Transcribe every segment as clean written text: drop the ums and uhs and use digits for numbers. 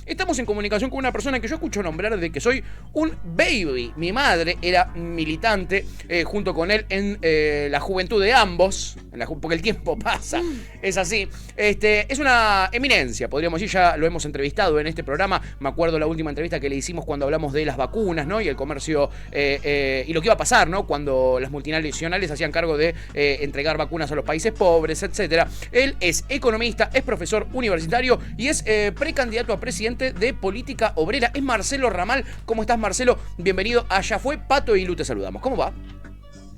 estamos en comunicación con una persona que yo escucho nombrar desde que soy un baby. Mi madre era militante junto con él en la juventud de ambos, porque el tiempo pasa, es así. Es una eminencia, podríamos decir, ya lo hemos entrevistado en este programa. Me acuerdo la última entrevista que le hicimos cuando hablamos de las vacunas, ¿no? Y el comercio y lo que iba a pasar, ¿no? Cuando las multinacionales hacían cargo de entregar vacunas a los países pobres, etcétera. Él es economista, es profesor universitario y es precandidato a presidente de Política Obrera. Es Marcelo Ramal. ¿Cómo estás, Marcelo? Bienvenido a Ya Fue. Pato y Lu te saludamos. ¿Cómo va?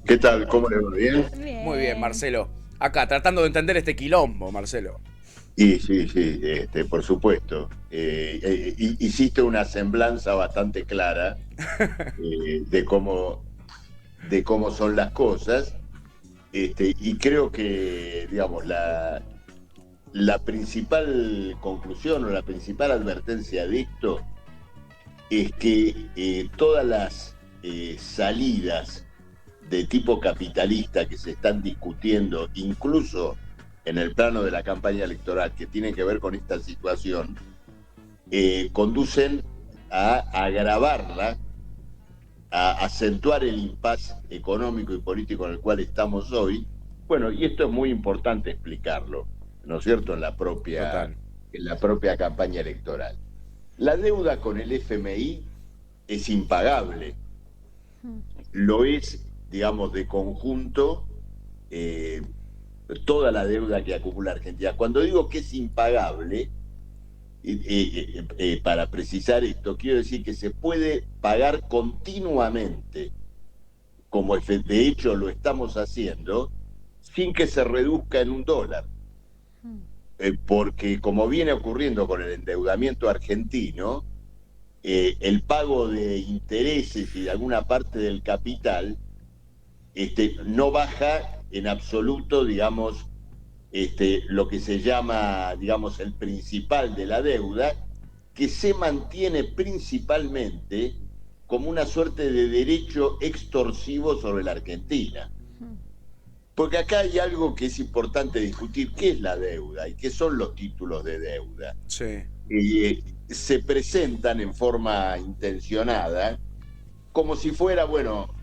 ¿Qué tal? ¿Cómo le va? ¿Bien? Muy bien, Marcelo. Acá, tratando de entender este quilombo, Marcelo. Y sí, por supuesto. Hiciste una semblanza bastante clara de cómo son las cosas. Y creo que, digamos, la principal conclusión o la principal advertencia de esto es que todas las salidas de tipo capitalista que se están discutiendo, incluso en el plano de la campaña electoral, que tienen que ver con esta situación, conducen a agravarla, a acentuar el impasse económico y político en el cual estamos hoy. Bueno, y esto es muy importante explicarlo, ¿no es cierto?, en la propia campaña electoral. La deuda con el FMI es impagable. Lo es, digamos, de conjunto toda la deuda que acumula Argentina. Cuando digo que es impagable, para precisar esto, quiero decir que se puede pagar continuamente, como de hecho lo estamos haciendo, sin que se reduzca en $1. Porque como viene ocurriendo con el endeudamiento argentino, el pago de intereses y de alguna parte del capital no baja en absoluto, digamos, lo que se llama, digamos, el principal de la deuda, que se mantiene principalmente como una suerte de derecho extorsivo sobre la Argentina. Porque acá hay algo que es importante discutir: ¿qué es la deuda y qué son los títulos de deuda? Sí. Se presentan en forma intencionada como si fuera, bueno,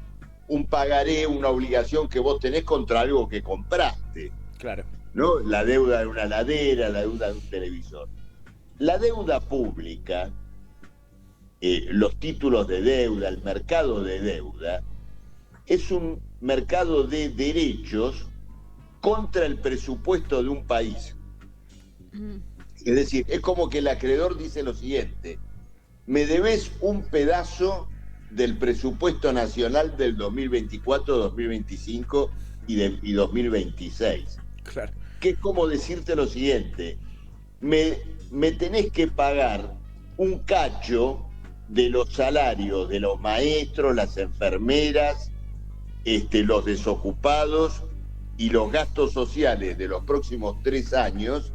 un pagaré, una obligación que vos tenés contra algo que compraste. Claro. ¿No? La deuda de una heladera, la deuda de un televisor. La deuda pública, los títulos de deuda, el mercado de deuda, es un mercado de derechos contra el presupuesto de un país. Es decir, es como que el acreedor dice lo siguiente: me debes un pedazo del presupuesto nacional del 2024, 2025 y 2026. Claro. Que es como decirte lo siguiente: me tenés que pagar un cacho de los salarios de los maestros, las enfermeras, los desocupados y los gastos sociales de los próximos 3 años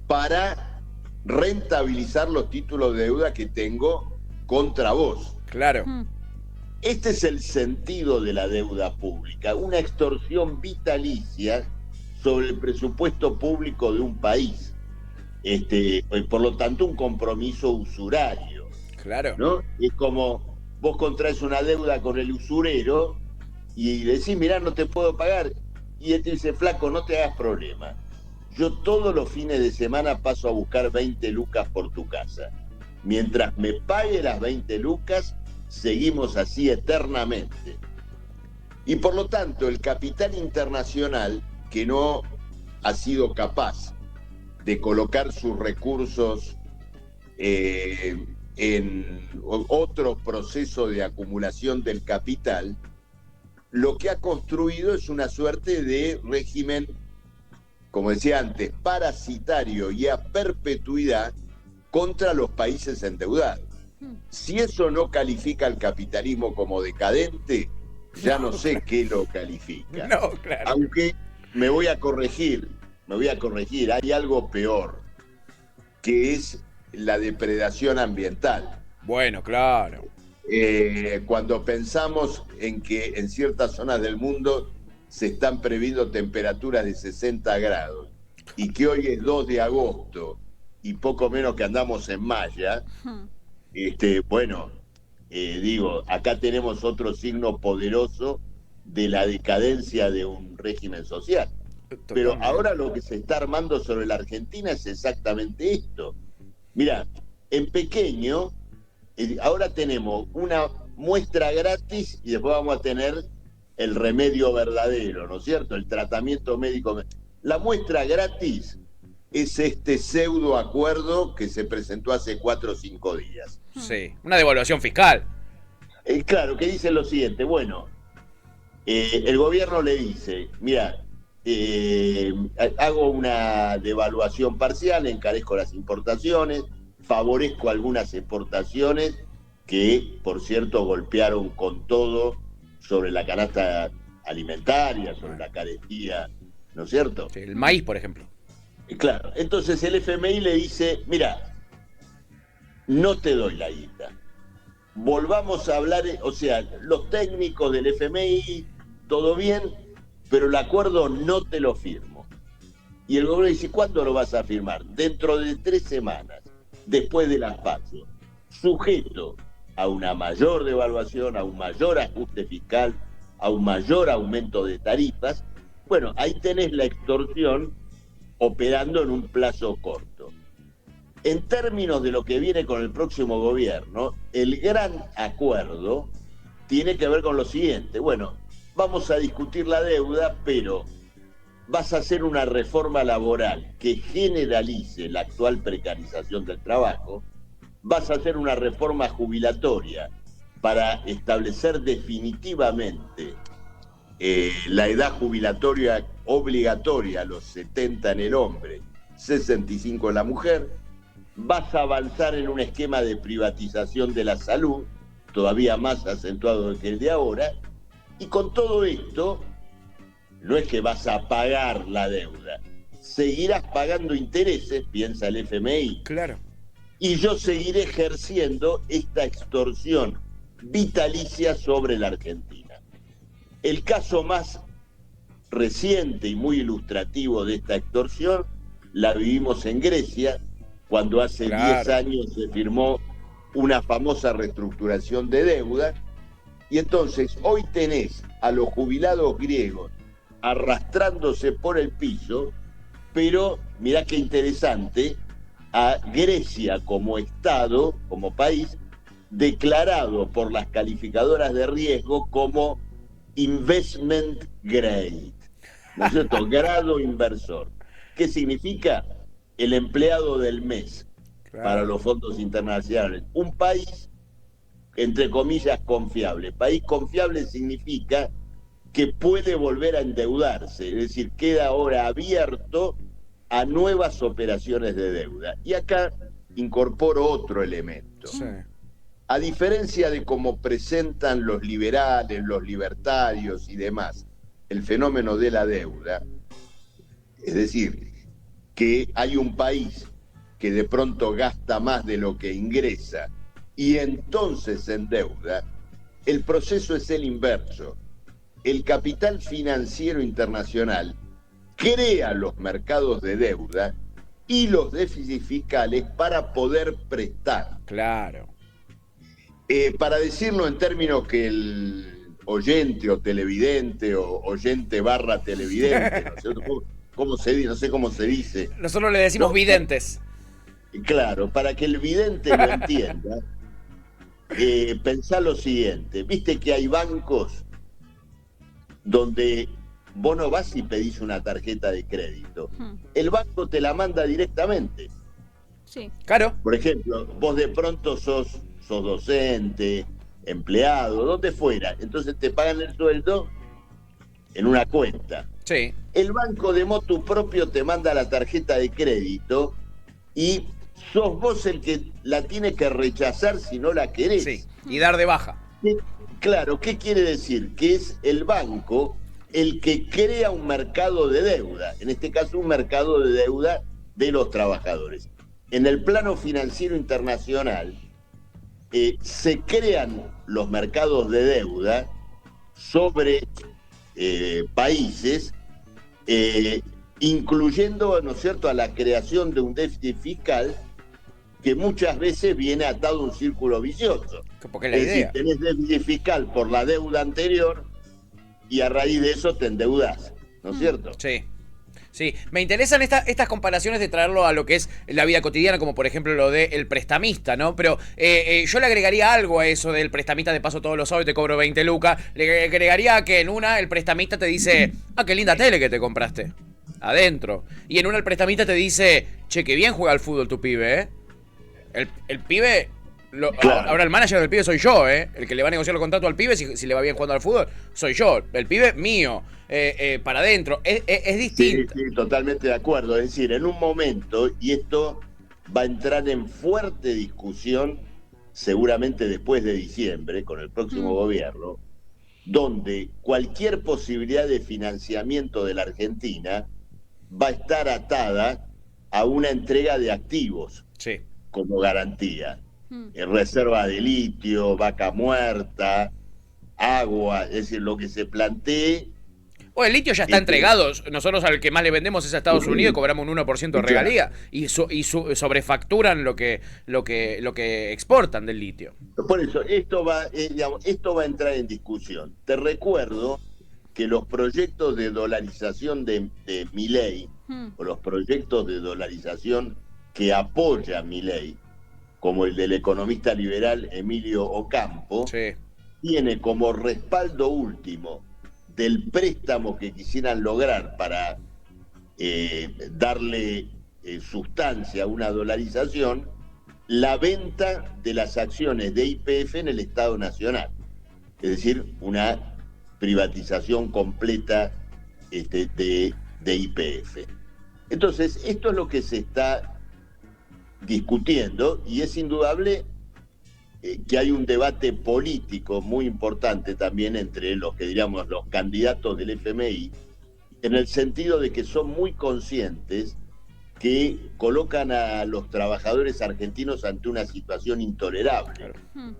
para rentabilizar los títulos de deuda que tengo contra vos. Claro. Este es el sentido de la deuda pública, una extorsión vitalicia sobre el presupuesto público de un país. Por lo tanto, un compromiso usurario. Claro. ¿No? Es como vos contraes una deuda con el usurero y decís: mirá, no te puedo pagar. Y él te dice: flaco, no te hagas problema. Yo todos los fines de semana paso a buscar 20 lucas por tu casa. Mientras me pague las 20 lucas, seguimos así eternamente. Y por lo tanto, el capital internacional, que no ha sido capaz de colocar sus recursos en otro proceso de acumulación del capital, lo que ha construido es una suerte de régimen, como decía antes, parasitario y a perpetuidad contra los países endeudados. Si eso no califica al capitalismo como decadente, ya no sé qué lo califica. No, claro. Aunque me voy a corregir, hay algo peor, que es la depredación ambiental. Bueno, claro. Cuando pensamos en que en ciertas zonas del mundo se están previendo temperaturas de 60 grados y que hoy es 2 de agosto y poco menos que andamos en malla, bueno, digo, acá tenemos otro signo poderoso de la decadencia de un régimen social. Pero Totalmente. ahora lo que se está armando sobre la Argentina es exactamente esto. Mira, en pequeño, ahora tenemos una muestra gratis y después vamos a tener el remedio verdadero, ¿no es cierto? El tratamiento médico. La muestra gratis es este pseudo acuerdo que se presentó hace 4 o 5 días. Sí, una devaluación fiscal. Claro, que dice lo siguiente, bueno, el gobierno le dice, mira, hago una devaluación parcial, encarezco las importaciones, favorezco algunas exportaciones que, por cierto, golpearon con todo sobre la canasta alimentaria, sobre la carestía, ¿no es cierto? Sí, el maíz, por ejemplo. Claro, entonces el FMI le dice, mira, no te doy la guita. Volvamos a hablar, o sea, los técnicos del FMI, todo bien, pero el acuerdo no te lo firmo. Y el gobierno dice, ¿cuándo lo vas a firmar? Dentro de 3 semanas, después de las PASO, sujeto a una mayor devaluación, a un mayor ajuste fiscal, a un mayor aumento de tarifas. Bueno, ahí tenés la extorsión operando en un plazo corto. En términos de lo que viene con el próximo gobierno, el gran acuerdo tiene que ver con lo siguiente. Bueno, vamos a discutir la deuda, pero vas a hacer una reforma laboral que generalice la actual precarización del trabajo, vas a hacer una reforma jubilatoria para establecer definitivamente la edad jubilatoria obligatoria a los 70 en el hombre, 65 en la mujer, vas a avanzar en un esquema de privatización de la salud, todavía más acentuado que el de ahora, y con todo esto, no es que vas a pagar la deuda, seguirás pagando intereses, piensa el FMI. Claro. Y yo seguiré ejerciendo esta extorsión vitalicia sobre la Argentina. El caso más reciente y muy ilustrativo de esta extorsión la vivimos en Grecia, cuando hace 10 años se firmó una famosa reestructuración de deuda, y entonces hoy tenés a los jubilados griegos arrastrándose por el piso, pero mirá qué interesante, a Grecia como Estado, como país, declarado por las calificadoras de riesgo como investment grade, ¿no es cierto? Grado inversor. ¿Qué significa? El empleado del mes para los fondos internacionales. Un país, entre comillas, confiable. País confiable significa que puede volver a endeudarse, es decir, queda ahora abierto a nuevas operaciones de deuda. Y acá incorporo otro elemento. Sí. A diferencia de cómo presentan los liberales, los libertarios y demás el fenómeno de la deuda, es decir, que hay un país que de pronto gasta más de lo que ingresa y entonces se endeuda, el proceso es el inverso. El capital financiero internacional crea los mercados de deuda y los déficits fiscales para poder prestar. Claro. Para decirlo en términos que el oyente o televidente o oyente barra televidente, ¿no es cierto? ¿Cómo se dice? No sé cómo se dice. Nosotros le decimos videntes. Claro, para que el vidente lo entienda, pensá lo siguiente. Viste que hay bancos donde vos no vas y pedís una tarjeta de crédito. El banco te la manda directamente. Sí. Claro. Por ejemplo, vos de pronto sos docente, empleado, donde fuera. Entonces te pagan el sueldo en una cuenta. Sí. El banco de motu propio te manda la tarjeta de crédito y sos vos el que la tiene que rechazar si no la querés. Sí. Y dar de baja. Claro, ¿qué quiere decir? Que es el banco el que crea un mercado de deuda, en este caso un mercado de deuda de los trabajadores. En el plano financiero internacional se crean los mercados de deuda sobre países incluyendo, ¿no es cierto?, a la creación de un déficit fiscal que muchas veces viene atado a un círculo vicioso. Porque es la Es idea. decir, tenés déficit fiscal por la deuda anterior y a raíz de eso te endeudás, ¿no es cierto? Sí. Sí, me interesan estas comparaciones de traerlo a lo que es la vida cotidiana, como por ejemplo lo del prestamista, ¿no? Pero yo le agregaría algo a eso del prestamista, de paso todos los sábados te cobro 20 lucas. Le agregaría que en una el prestamista te dice, ah, qué linda tele que te compraste. Adentro. Y en una el prestamista te dice, che, qué bien juega al fútbol tu pibe, ¿eh? El pibe... Claro. Ahora el manager del pibe soy yo, ¿eh? El que le va a negociar el contrato al pibe si le va bien jugando al fútbol, soy yo. El pibe mío, para adentro. Es Sí, distinto. sí, totalmente de acuerdo. Es decir, en un momento, y esto va a entrar en fuerte discusión seguramente después de diciembre, con el próximo gobierno, donde cualquier posibilidad de financiamiento de la Argentina va a estar atada a una entrega de activos Sí. como garantía. Reserva de litio, vaca muerta, agua, es decir, lo que se plantee. O el litio ya está entregado. Nosotros al que más le vendemos es a Estados Unidos, cobramos un 1% de regalía. Y sobrefacturan lo que exportan del litio. Por eso, esto va a entrar en discusión. Te recuerdo que los proyectos de dolarización de Milei, o los proyectos de dolarización que apoya Milei, como el del economista liberal Emilio Ocampo, Sí. tiene como respaldo último del préstamo que quisieran lograr para darle sustancia a una dolarización, la venta de las acciones de YPF en el Estado Nacional. Es decir, una privatización completa de YPF. Entonces, esto es lo que se está discutiendo y es indudable que hay un debate político muy importante también entre los que diríamos los candidatos del FMI, en el sentido de que son muy conscientes que colocan a los trabajadores argentinos ante una situación intolerable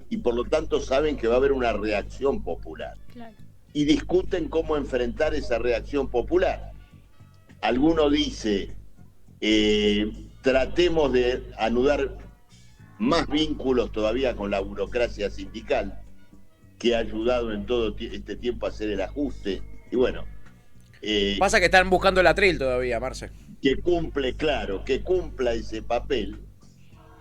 y por lo tanto saben que va a haber una reacción popular. Claro. Y discuten cómo enfrentar esa reacción popular. Alguno dice, tratemos de anudar más vínculos todavía con la burocracia sindical, que ha ayudado en todo este tiempo a hacer el ajuste. Y bueno... pasa que están buscando el atril todavía, Marce. Que cumpla ese papel,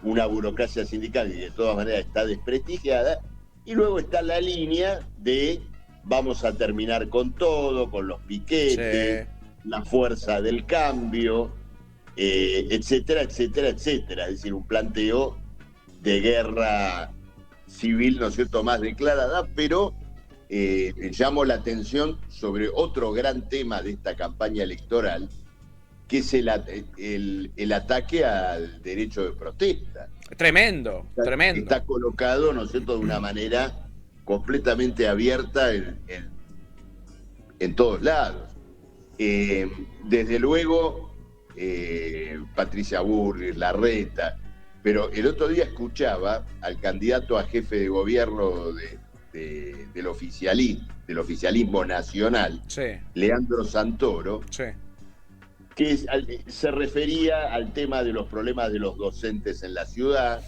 una burocracia sindical que de todas maneras está desprestigiada, y luego está la línea de vamos a terminar con todo, con los piquetes, sí, la fuerza del cambio, etcétera, etcétera, etcétera. Es decir, un planteo de guerra civil, ¿no es cierto?, más declarada, pero llamo la atención sobre otro gran tema de esta campaña electoral, que es el ataque al derecho de protesta. Tremendo, tremendo. Está colocado, ¿no es cierto?, de una manera completamente abierta en todos lados. Desde luego, Patricia Bullrich, Larreta, pero el otro día escuchaba al candidato a jefe de gobierno del oficialismo nacional, sí, Leandro Santoro, sí, que se refería al tema de los problemas de los docentes en la ciudad.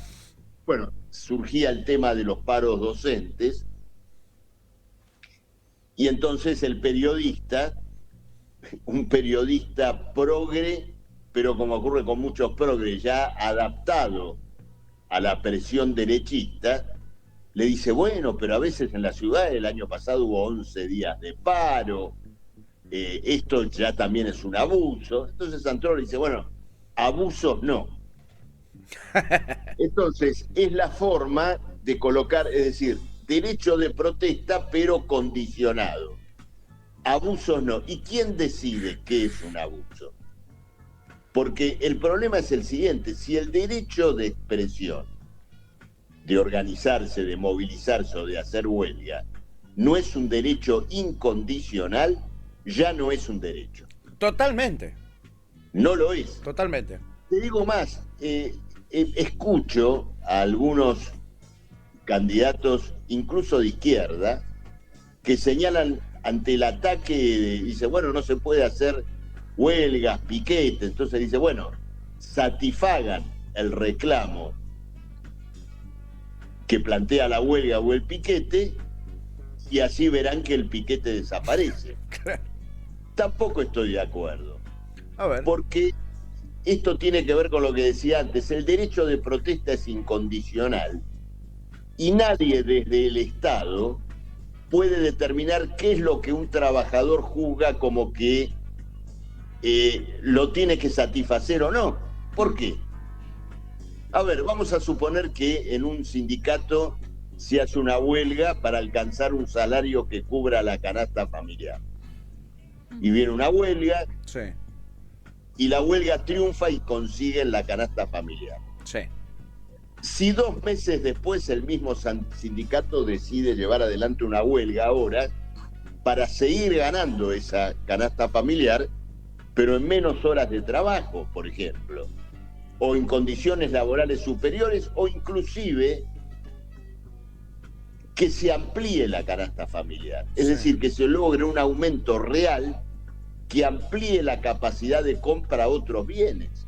Bueno, surgía el tema de los paros docentes, y entonces el periodista, un periodista progre, pero como ocurre con muchos progres, ya adaptado a la presión derechista, le dice, bueno, pero a veces en la ciudad el año pasado hubo 11 días de paro, esto ya también es un abuso. Entonces Santoro le dice, bueno, abusos no. Entonces es la forma de colocar, es decir, derecho de protesta pero condicionado. Abusos no. ¿Y quién decide qué es un abuso? Porque el problema es el siguiente, si el derecho de expresión, de organizarse, de movilizarse o de hacer huelga, no es un derecho incondicional, ya no es un derecho. Totalmente. No lo es. Totalmente. Te digo más, escucho a algunos candidatos, incluso de izquierda, que señalan ante el ataque, dice, bueno, no se puede hacer huelgas, piquetes. Entonces dice, bueno, satisfagan el reclamo que plantea la huelga o el piquete y así verán que el piquete desaparece. Tampoco estoy de acuerdo. A ver. Porque esto tiene que ver con lo que decía antes. El derecho de protesta es incondicional y nadie desde el Estado puede determinar qué es lo que un trabajador juzga como que lo tiene que satisfacer o no. ¿Por qué? A ver, vamos a suponer que en un sindicato se hace una huelga para alcanzar un salario que cubra la canasta familiar. Y viene una huelga, Sí, y la huelga triunfa y consiguen la canasta familiar. sí. Si 2 meses después el mismo sindicato decide llevar adelante una huelga ahora para seguir ganando esa canasta familiar, pero en menos horas de trabajo, por ejemplo, o en condiciones laborales superiores, o inclusive que se amplíe la canasta familiar. Es decir, que se logre un aumento real que amplíe la capacidad de compra a otros bienes.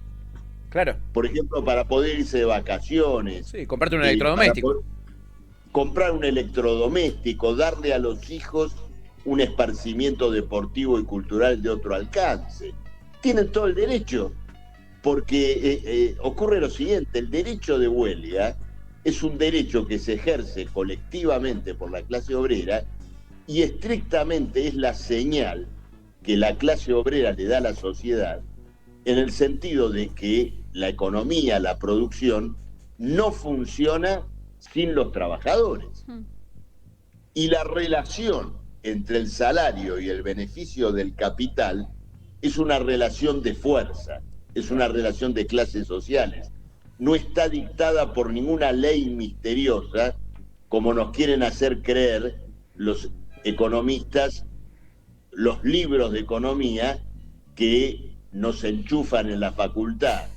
Claro. Por ejemplo, para poder irse de vacaciones. Sí, comprarte un electrodoméstico. Comprar un electrodoméstico, darle a los hijos un esparcimiento deportivo y cultural de otro alcance. Tienen todo el derecho, porque ocurre lo siguiente: el derecho de huelga es un derecho que se ejerce colectivamente por la clase obrera y estrictamente es la señal que la clase obrera le da a la sociedad, en el sentido de que la economía, la producción, no funciona sin los trabajadores. Y la relación entre el salario y el beneficio del capital es una relación de fuerza, es una relación de clases sociales. No está dictada por ninguna ley misteriosa, como nos quieren hacer creer los economistas, los libros de economía que nos enchufan en la facultad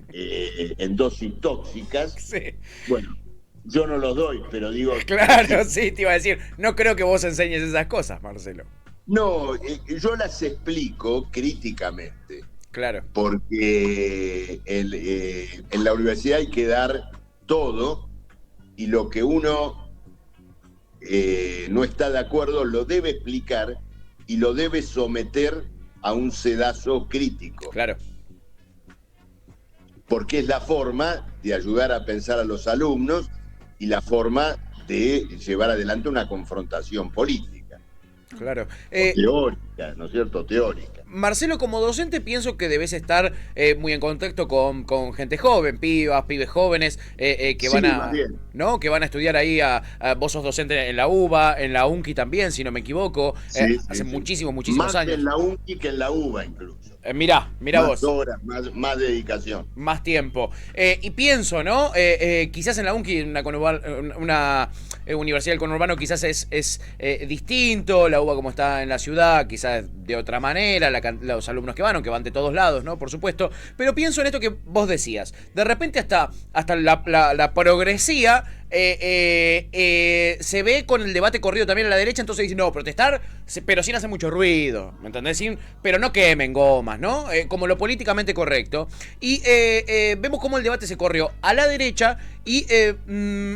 en dosis tóxicas. Sí. Bueno, yo no los doy, pero digo... Claro, sí, te iba a decir. No creo que vos enseñes esas cosas, Marcelo. No, yo las explico críticamente. Claro. Porque en la universidad hay que dar todo y lo que uno no está de acuerdo lo debe explicar y lo debe someter a un sedazo crítico. Claro. Porque es la forma de ayudar a pensar a los alumnos y la forma de llevar adelante una confrontación política. Claro. Teórica, ¿no es cierto? Teórica. Marcelo, como docente pienso que debes estar muy en contacto con gente joven, pibes jóvenes que Sí, van más a, bien. ¿no? Que van a estudiar ahí. Vos sos docente en la UBA, en la UNCI también, si no me equivoco. Sí, Hace sí. muchísimos Más años. en la UNCI que en la UBA incluso. Mirá Más vos. horas, más dedicación. Más tiempo. Y pienso, ¿no? Quizás en la UNCI, una universidad del conurbano, quizás es distinto. La UBA, como está en la ciudad, quizás de otra manera. Los alumnos que van de todos lados, ¿no? Por supuesto. Pero pienso en esto que vos decías. De repente, hasta la progresía se ve con el debate corrido también a la derecha. Entonces dicen, no, protestar, pero sin hacer mucho ruido. ¿Me entendés? Pero no quemen gomas, ¿no? Como lo políticamente correcto. Y vemos cómo el debate se corrió a la derecha y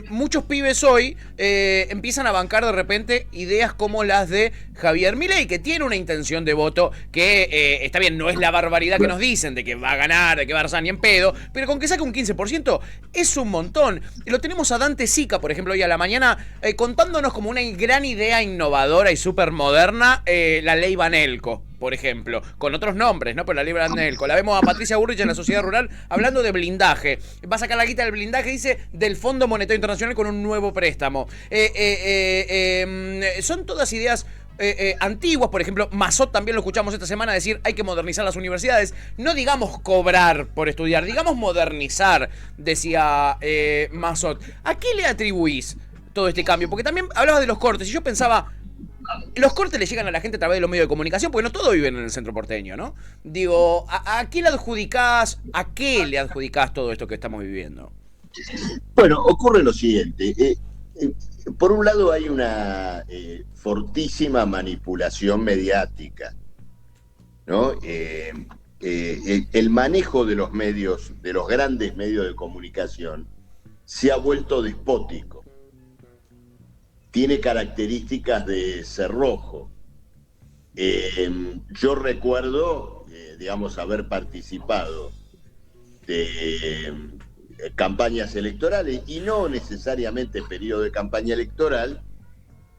muchos pibes hoy empiezan a bancar de repente ideas como las de Javier Milei, que tiene una intención de voto que está bien, no es la barbaridad que nos dicen de que va a ganar, de que va a arrasar ni en pedo, pero con que saque un 15% es un montón. Y lo tenemos a Dante Sica, por ejemplo, hoy a la mañana contándonos como una gran idea innovadora y súper moderna la ley Banelco, por ejemplo, con otros nombres, ¿no? Pero la ley Banelco. La vemos a Patricia Burrich en la Sociedad Rural hablando de blindaje. Va a sacar la guita del blindaje, dice, del Fondo Monetario Internacional con un nuevo préstamo. Son todas ideas antiguas. Por ejemplo, Massot también lo escuchamos esta semana decir hay que modernizar las universidades. No digamos cobrar por estudiar, digamos modernizar, decía Massot. ¿A qué le atribuís todo este cambio? Porque también hablabas de los cortes y yo pensaba, los cortes le llegan a la gente a través de los medios de comunicación, porque no todos viven en el centro porteño, ¿no? Digo, ¿a qué le adjudicás todo esto que estamos viviendo? Bueno, ocurre lo siguiente. Por un lado hay una fortísima manipulación mediática, ¿no? El manejo de los medios, de los grandes medios de comunicación, se ha vuelto despótico. Tiene características de cerrojo. Yo recuerdo, digamos, haber participado de campañas electorales, y no necesariamente periodo de campaña electoral,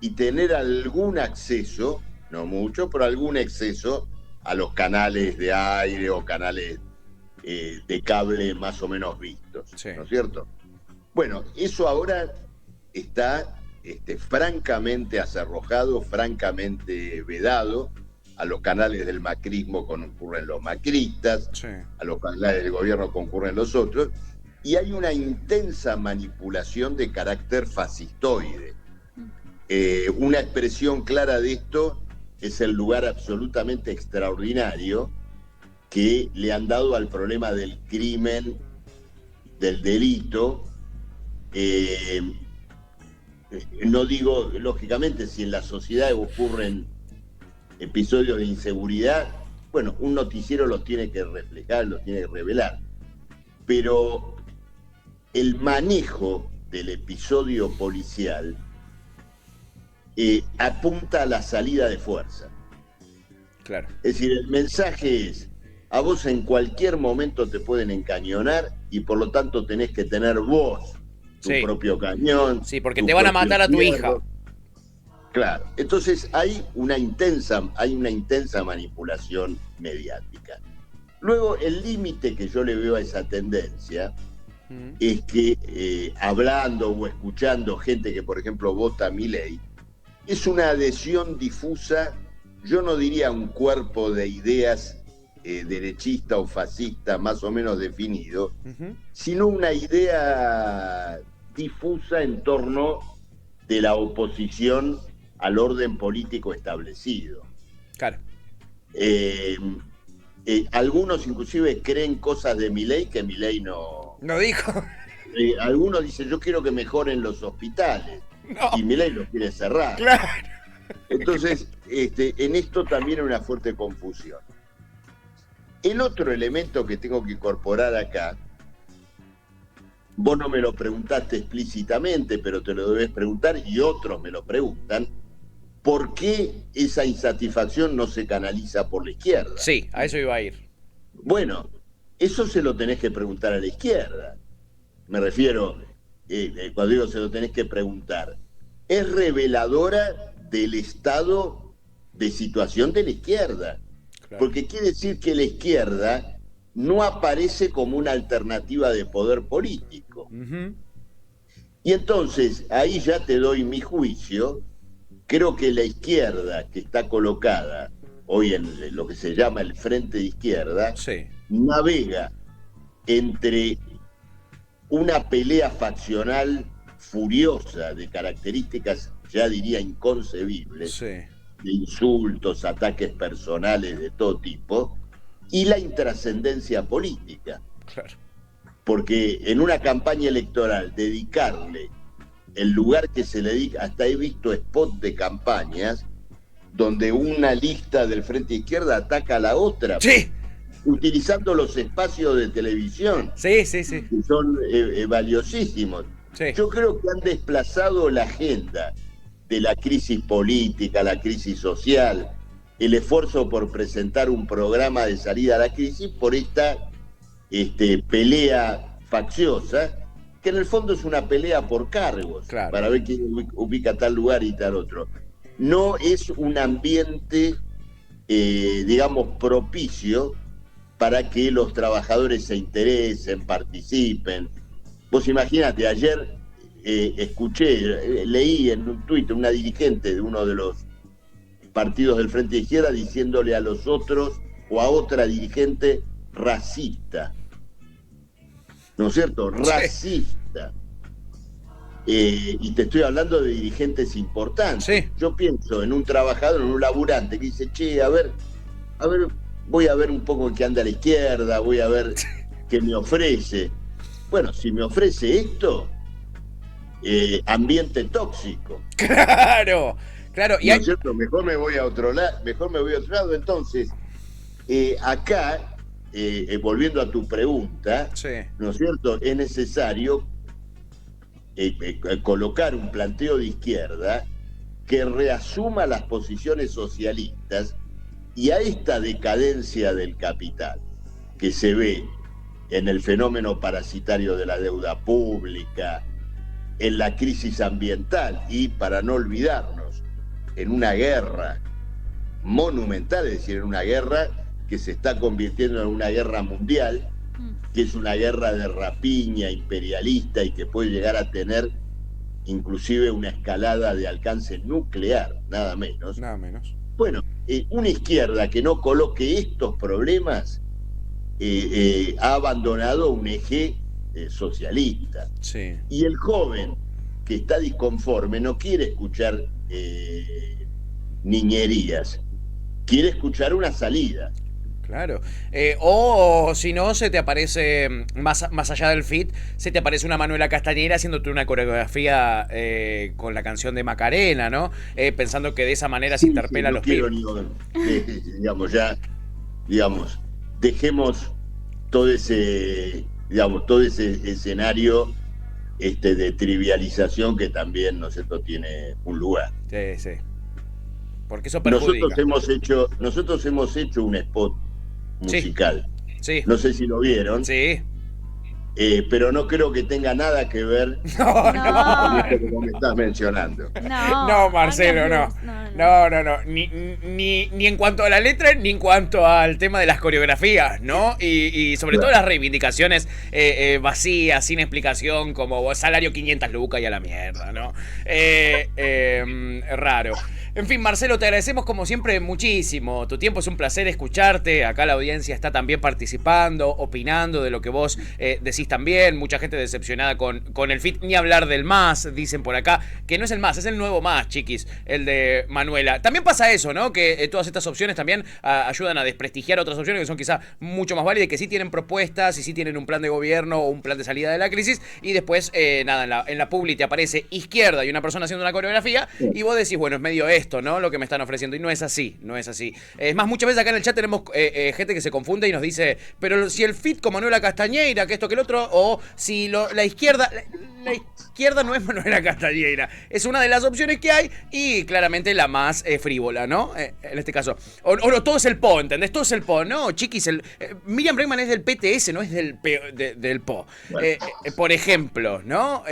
y tener algún acceso, no mucho, pero algún acceso a los canales de aire o canales de cable más o menos vistos, sí. ¿No es cierto? Bueno, eso ahora está francamente acerrojado, francamente vedado. A los canales del macrismo concurren los macristas, sí. A los canales del gobierno concurren los otros, y hay una intensa manipulación de carácter fascistoide. Una expresión clara de esto es el lugar absolutamente extraordinario que le han dado al problema del crimen, del delito. No digo, lógicamente, si en la sociedad ocurren episodios de inseguridad, bueno, un noticiero los tiene que reflejar, los tiene que revelar. Pero el manejo del episodio policial apunta a la salida de fuerza. Claro. Es decir, el mensaje es: a vos en cualquier momento te pueden encañonar y por lo tanto tenés que tener vos tu propio cañón. Sí, porque te van a matar a tu hija. Claro. Entonces hay una intensa manipulación mediática. Luego, el límite que yo le veo a esa tendencia es que hablando o escuchando gente que, por ejemplo, vota a Milei, es una adhesión difusa, yo no diría un cuerpo de ideas derechista o fascista más o menos definido, sino una idea difusa en torno de la oposición al orden político establecido. Claro. Algunos inclusive creen cosas de Milei que Milei no dijo. Algunos dicen: yo quiero que mejoren los hospitales. No. Y Milei los quiere cerrar. Claro. Entonces, en esto también hay una fuerte confusión. El otro elemento que tengo que incorporar acá, vos no me lo preguntaste explícitamente, pero te lo debes preguntar, y otros me lo preguntan: ¿por qué esa insatisfacción no se canaliza por la izquierda? Sí, a eso iba a ir. Bueno, eso se lo tenés que preguntar a la izquierda. Me refiero, cuando digo se lo tenés que preguntar, es reveladora del estado de situación de la izquierda. Claro. Porque quiere decir que la izquierda no aparece como una alternativa de poder político. Y entonces, ahí ya te doy mi juicio. Creo que la izquierda, que está colocada hoy en lo que se llama el frente de izquierda, sí, navega entre una pelea faccional furiosa de características, ya diría, inconcebibles, sí, de insultos, ataques personales de todo tipo, y la intrascendencia política. Claro. Porque en una campaña electoral dedicarle el lugar que se le dedica, hasta he visto spots de campañas donde una lista del frente izquierda ataca a la otra. Sí. Utilizando los espacios de televisión. Sí, sí, sí. Que son valiosísimos. Sí. Yo creo que han desplazado la agenda de la crisis política, la crisis social, el esfuerzo por presentar un programa de salida a la crisis por esta pelea facciosa, que en el fondo es una pelea por cargos, claro, para ver quién ubica tal lugar y tal otro. No es un ambiente, digamos, propicio para que los trabajadores se interesen, participen. Vos imagínate, ayer leí en un tuit una dirigente de uno de los partidos del Frente de Izquierda diciéndole a los otros o a otra dirigente racista. ¿No es cierto? Racista. Y te estoy hablando de dirigentes importantes. Sí. Yo pienso en un trabajador, en un laburante que dice: che, a ver, voy a ver un poco qué anda a la izquierda, voy a ver qué me ofrece. Bueno, si me ofrece esto, ambiente tóxico. Claro, claro. ¿No es cierto? Mejor me voy a otro lado. Entonces, Acá, volviendo a tu pregunta, Sí. ¿no es cierto? Es necesario colocar un planteo de izquierda que reasuma las posiciones socialistas y a esta decadencia del capital que se ve en el fenómeno parasitario de la deuda pública, en la crisis ambiental y, para no olvidarnos, en una guerra monumental, es decir, en una guerra que se está convirtiendo en una guerra mundial, que es una guerra de rapiña imperialista y que puede llegar a tener inclusive una escalada de alcance nuclear, nada menos. Nada menos. Bueno, una izquierda que no coloque estos problemas ha abandonado un eje socialista. Sí. Y el joven que está disconforme no quiere escuchar niñerías, quiere escuchar una salida. Claro. O si no, se te aparece, más allá del fit, se te aparece una Manuela Castañera haciéndote una coreografía con la canción de Macarena, ¿no? Pensando que de esa manera se interpela a los pibes. Digamos, dejemos todo ese escenario de trivialización que también, ¿no es cierto?, tiene un lugar. Sí, sí. Porque eso perjudica. Nosotros hemos hecho un spot musical. Sí. No sé si lo vieron. Sí. Pero no creo que tenga nada que ver No. con esto que vos me estás mencionando. No, Marcelo, no. No. Ni en cuanto a la letra, ni en cuanto al tema de las coreografías, ¿no? Y sobre todo las reivindicaciones vacías, sin explicación, como salario 500 lucas y a la mierda, ¿no? Raro. En fin, Marcelo, te agradecemos como siempre muchísimo. Tu tiempo, es un placer escucharte. Acá la audiencia está también participando, opinando de lo que vos decís también. Mucha gente decepcionada con el fit. Ni hablar del más, dicen por acá. Que no es el más, es el nuevo más, chiquis. El de Manuela. También pasa eso, ¿no? Que todas estas opciones también ayudan a desprestigiar otras opciones que son quizá mucho más válidas, que sí tienen propuestas y sí tienen un plan de gobierno o un plan de salida de la crisis. Y después, nada, en la publi te aparece izquierda y una persona haciendo una coreografía. Y vos decís, bueno, es medio esto, ¿no? Lo que me están ofreciendo. Y no es así, no es así. Es más, muchas veces acá en el chat tenemos gente que se confunde y nos dice, pero si el fit con Manuela Castañeira, que esto, que el otro, o si la izquierda... La izquierda no es Manuela Castañeira, es una de las opciones que hay y claramente la más frívola, ¿no? En este caso. O no, todo es el PO, ¿entendés? Todo es el PO. No, chiquis, Miriam Bregman es del PTS, no es del PO. Bueno. Por ejemplo, ¿no?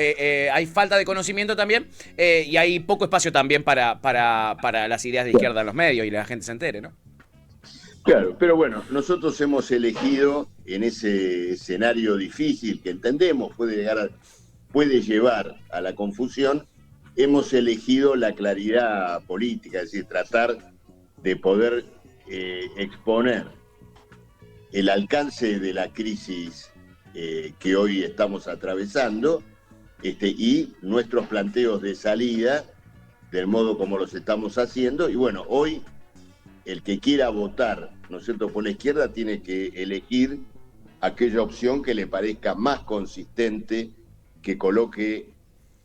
Hay falta de conocimiento también y hay poco espacio también para las ideas de izquierda en los medios y la gente se entere, ¿no? Claro, pero bueno, nosotros hemos elegido en ese escenario difícil que entendemos puede llevar a la confusión, hemos elegido la claridad política, es decir, tratar de poder exponer el alcance de la crisis que hoy estamos atravesando y nuestros planteos de salida del modo como los estamos haciendo. Y bueno, hoy el que quiera votar, ¿no es cierto?, por la izquierda tiene que elegir aquella opción que le parezca más consistente, que coloque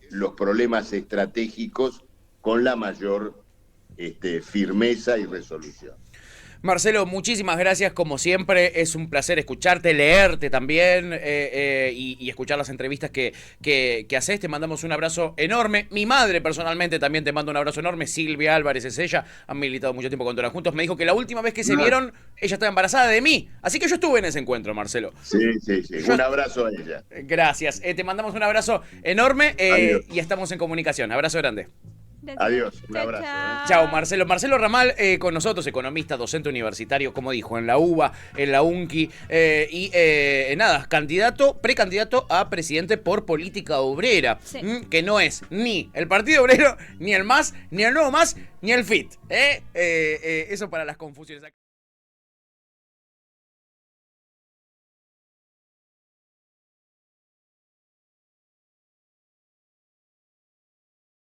los problemas estratégicos con la mayor firmeza y resolución. Marcelo, muchísimas gracias como siempre, es un placer escucharte, leerte también y escuchar las entrevistas que haces. Te mandamos un abrazo enorme. Mi madre personalmente también te manda un abrazo enorme. Silvia Álvarez es ella, han militado mucho tiempo con Todas Juntos. Me dijo que la última vez que se vieron, ella estaba embarazada de mí. Así que yo estuve en ese encuentro, Marcelo. Sí. Un abrazo a ella. Gracias. Te mandamos un abrazo enorme y estamos en comunicación. Abrazo grande. Adiós, un abrazo. Chao, Marcelo. Marcelo Ramal con nosotros, economista, docente universitario, como dijo, en la UBA, en la UNCI, nada, precandidato a presidente por Política Obrera, que no es ni el Partido Obrero, ni el MAS, ni el Nuevo MAS, ni el FIT. Eso para las confusiones.